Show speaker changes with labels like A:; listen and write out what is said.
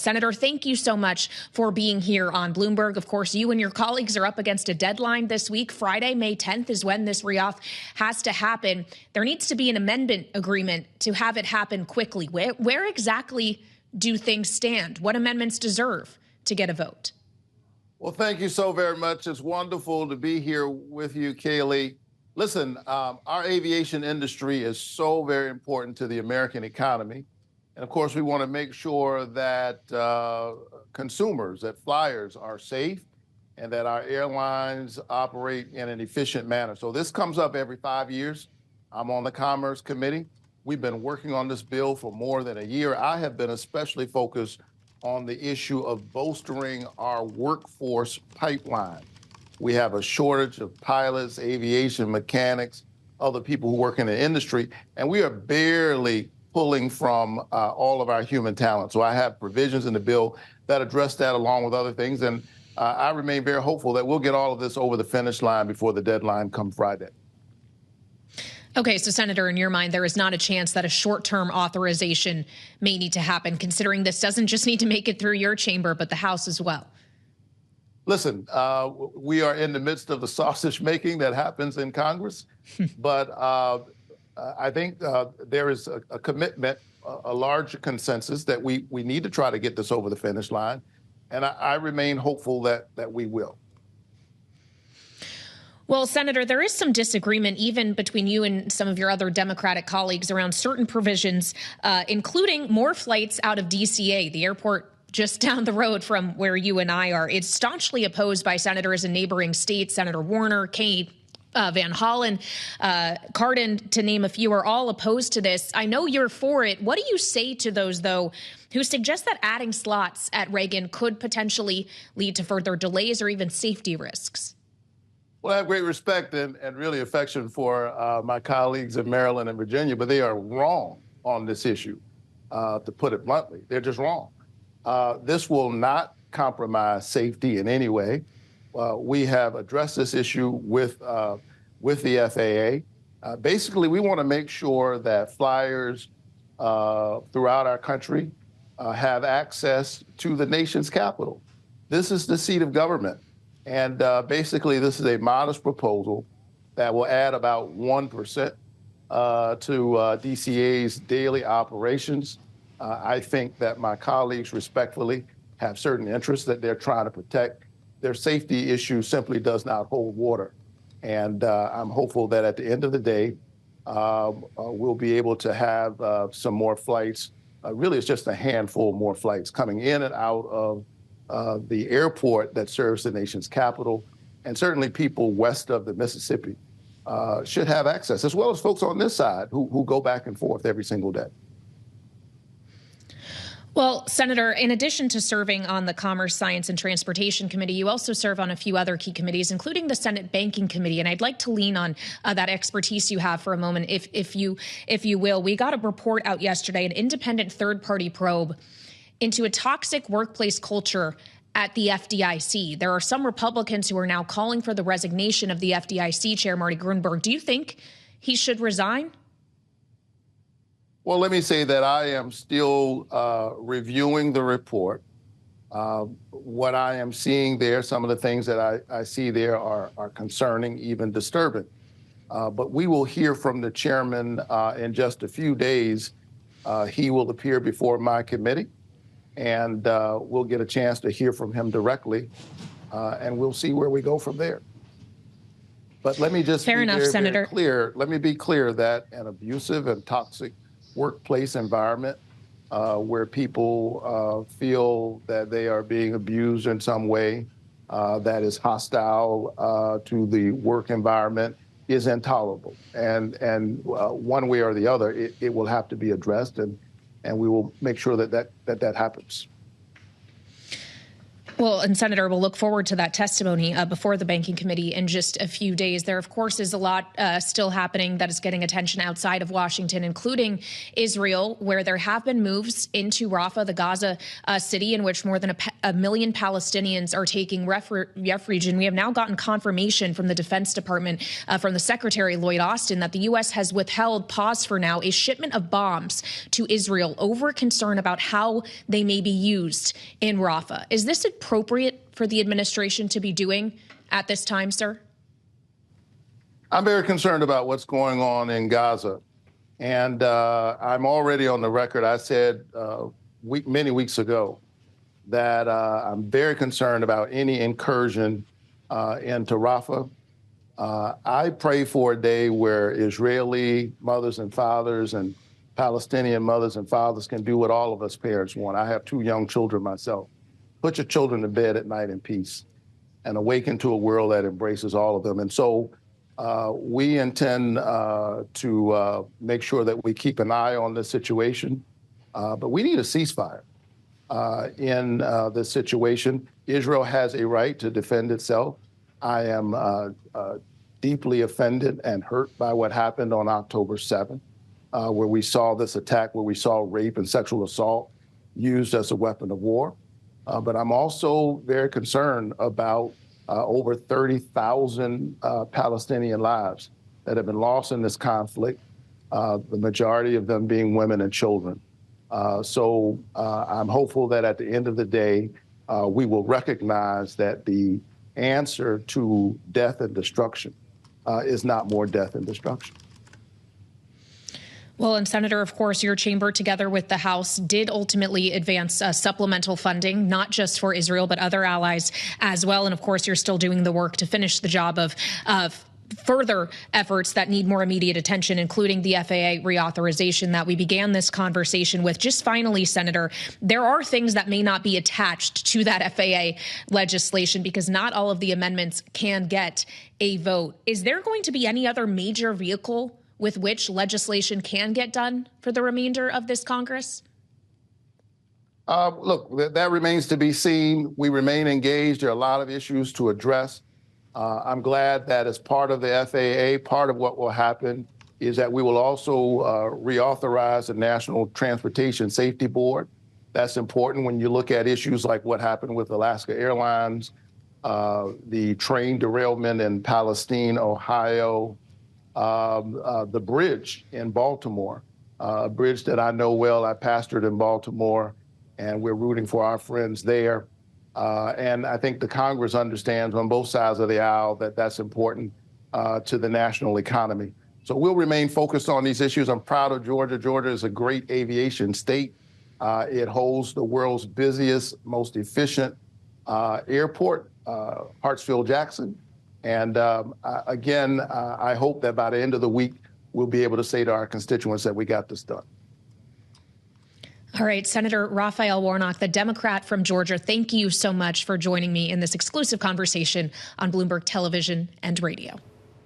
A: Senator, thank you so much for being here on Bloomberg. Of course, you and your colleagues are up against a deadline this week. Friday, May 10th is when this reauth has to happen. There needs to be an amendment agreement to have it happen quickly. Where exactly do things stand? What amendments deserve to get a vote?
B: Well, thank you so very much. It's wonderful to be here with you, Kailey. Listen, our aviation industry is so very important to the American economy. And of course, we want to make sure that consumers, that flyers are safe and that our airlines operate in an efficient manner. So this comes up every 5 years. I'm on the Commerce Committee. We've been working on this bill for more than a year. I have been especially focused on the issue of bolstering our workforce pipeline. We have a shortage of pilots, aviation mechanics, other people who work in the industry, and we are barely pulling from all of our human talent. So I have provisions in the bill that address that along with other things. And I remain very hopeful that we'll get all of this over the finish line before the deadline come Friday.
A: Okay, so Senator, in your mind, there is not a chance that a short-term authorization may need to happen, considering this doesn't just need to make it through your chamber, but the House as well.
B: Listen, we are in the midst of the sausage making that happens in Congress, but I think there is a commitment, a large consensus that we need to try to get this over the finish line. And I remain hopeful that we will.
A: Well, Senator, there is some disagreement even between you and some of your other Democratic colleagues around certain provisions, including more flights out of DCA, the airport just down the road from where you and I are. It's staunchly opposed by senators in neighboring states. Senator Warner, Kailey, Van Hollen, Cardin, to name a few, are all opposed to this. I know you're for it. What do you say to those, though, who suggest that adding slots at Reagan could potentially lead to further delays or even safety risks?
B: Well, I have great respect and really affection for my colleagues in Maryland and Virginia, but they are wrong on this issue, to put it bluntly. They're just wrong. This will not compromise safety in any way. We have addressed this issue with the FAA. Basically, we want to make sure that flyers throughout our country have access to the nation's capital. This is the seat of government. And basically, this is a modest proposal that will add about 1% to DCA's daily operations. I think that my colleagues respectfully have certain interests that they're trying to protect. Their safety issue simply does not hold water. And I'm hopeful that at the end of the day, we'll be able to have some more flights. Really, it's just a handful more flights coming in and out of the airport that serves the nation's capital. And certainly people west of the Mississippi should have access, as well as folks on this side who go back and forth every single day.
A: Well, Senator, in addition to serving on the Commerce, Science, and Transportation Committee, you also serve on a few other key committees, including the Senate Banking Committee. And I'd like to lean on that expertise you have for a moment, if you will. We got a report out yesterday, an independent third-party probe into a toxic workplace culture at the FDIC. There are some Republicans who are now calling for the resignation of the FDIC chair, Marty Gruenberg. Do you think he should resign?
B: Well, let me say that I am still reviewing the report. What I am seeing there, some of the things that I see there are concerning, even disturbing. But we will hear from the chairman in just a few days. He will appear before my committee, and we'll get a chance to hear from him directly, and we'll see where we go from there. But let me just be very clear. Let me be clear that an abusive and toxic workplace environment where people feel that they are being abused in some way that is hostile to the work environment is intolerable. And one way or the other, it will have to be addressed, and we will make sure that happens.
A: Well, and Senator, we'll look forward to that testimony before the Banking Committee in just a few days. There, of course, is a lot still happening that is getting attention outside of Washington, including Israel, where there have been moves into Rafah, the Gaza city, in which more than a million Palestinians are taking refuge. And we have now gotten confirmation from the Defense Department, from the Secretary Lloyd Austin, that the U.S. has withheld, paused for now, a shipment of bombs to Israel over concern about how they may be used in Rafah. Is this appropriate for the administration to be doing at this time, sir?
B: I'm very concerned about what's going on in Gaza. And I'm already on the record. I said many weeks ago that I'm very concerned about any incursion into Rafah. I pray for a day where Israeli mothers and fathers and Palestinian mothers and fathers can do what all of us parents want. I have 2 young children myself. Put your children to bed at night in peace and awaken to a world that embraces all of them. And so we intend to make sure that we keep an eye on this situation. But we need a ceasefire in this situation. Israel has a right to defend itself. I am deeply offended and hurt by what happened on October 7th, where we saw this attack, where we saw rape and sexual assault used as a weapon of war. But I'm also very concerned about over 30,000 Palestinian lives that have been lost in this conflict, the majority of them being women and children. So I'm hopeful that at the end of the day, we will recognize that the answer to death and destruction is not more death and destruction.
A: Well, and Senator, of course, your chamber, together with the House, did ultimately advance supplemental funding, not just for Israel, but other allies as well. And of course, you're still doing the work to finish the job of further efforts that need more immediate attention, including the FAA reauthorization that we began this conversation with. Just finally, Senator, there are things that may not be attached to that FAA legislation because not all of the amendments can get a vote. Is there going to be any other major vehicle with which legislation can get done for the remainder of this Congress?
B: Look, that remains to be seen. We remain engaged. There are a lot of issues to address. I'm glad that as part of the FAA, part of what will happen is that we will also reauthorize the National Transportation Safety Board. That's important when you look at issues like what happened with Alaska Airlines, the train derailment in Palestine, Ohio, the bridge in Baltimore, a bridge that I know well. I pastored in Baltimore, and we're rooting for our friends there. And I think the Congress understands on both sides of the aisle that that's important to the national economy. So we'll remain focused on these issues. I'm proud of Georgia. Georgia is a great aviation state. It holds the world's busiest, most efficient airport, Hartsfield-Jackson. And again, I hope that by the end of the week, we'll be able to say to our constituents that we got this done.
A: All right, Senator Raphael Warnock, the Democrat from Georgia, thank you so much for joining me in this exclusive conversation on Bloomberg Television and Radio.